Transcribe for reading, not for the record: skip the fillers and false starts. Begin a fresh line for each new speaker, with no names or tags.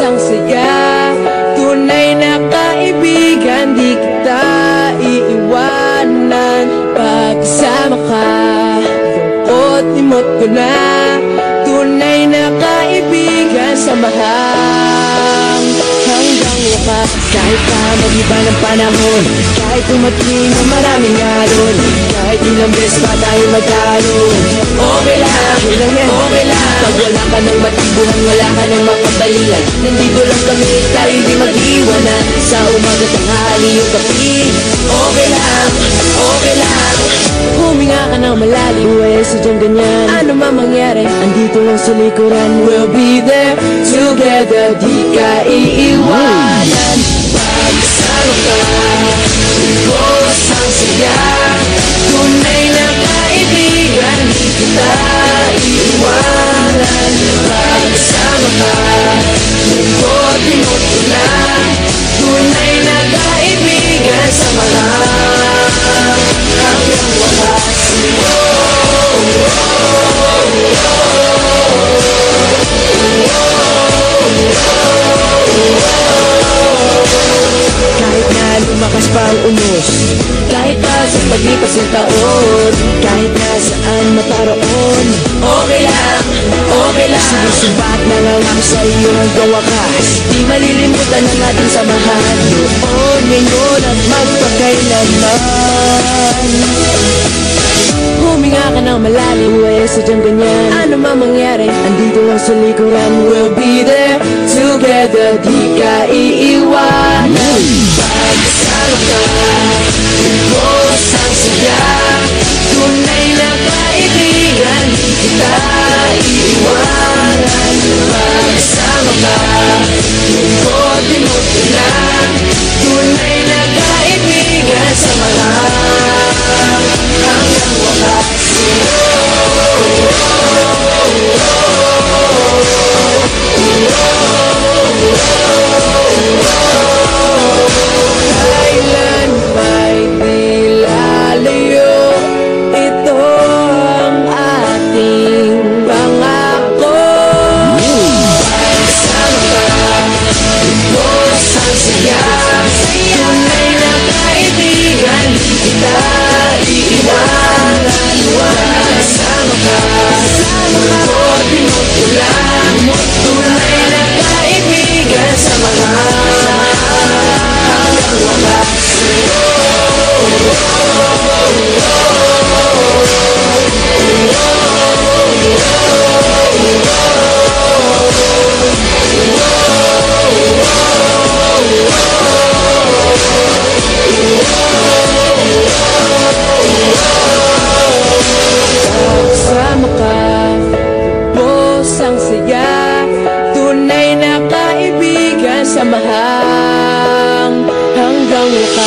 ang saya. Tunay na kaibigan, di kita iiwanan. Pagkasama ka, lungkot limot ko na. Tunay na kaibigan, samahan hanggang wakas. Kahit pa mag-iba ng panahon, kahit tumating ng maraming alon, kahit ilang beses pa tayo magkaroon, okay lang, okay lang. Pag wala ka ng matibuhan, wala ka ng makabalian, nandito lang kami, tayo hindi mag-iwanan. Sa umaga tanghali yung kapi, okay lang, okay lang. Huminga ka ng malalim, buhay sadyang ganyan. Ano man mangyari, andito lang sa likuran. We'll be there together, di ka iiwanan. Pagkasama ka, lubos ang saya. Tunay na kaibigan, di kita iiwanan. Pagkasama ka, lungkot limot ko na. Tunay na kaibigan, samahan hanggang wakas. Kahit na lumakas pa ang unos, kahit pa sa paglipas ng taon, kahit na saan maparoon, okay lang, okay lang. Sinusubat na lang ako sa iyo hanggang wakas. Di malilimutan ang ating samahan, noon, ngayon at magpakailanman. Huminga ka ng malalim, buhay sadyang ganyan. Ano man mangyari, andito lang sa likuran. We'll be there together, di ka iiwanan. Pagkasama ka, lubos ang saya. Tunay na kaibigan, di kita iiwanan. Pagkasama ka, lungkot limot ko na. Tunay na kaibigan, samahan hanggang wakas. Kailan ba'y di lalayo, ito ang ating pangako. Pagkasama ka, lubos ang saya. Tunay na kaibigan, di kita iiwanan. Pagkasama ka, lungkot limot ko lang. Tunay na kaibigan, samahan hanggang wakas. Pagkasama ka, lubos ang saya. Tunay na kaibigan, samahan hanggang wakas.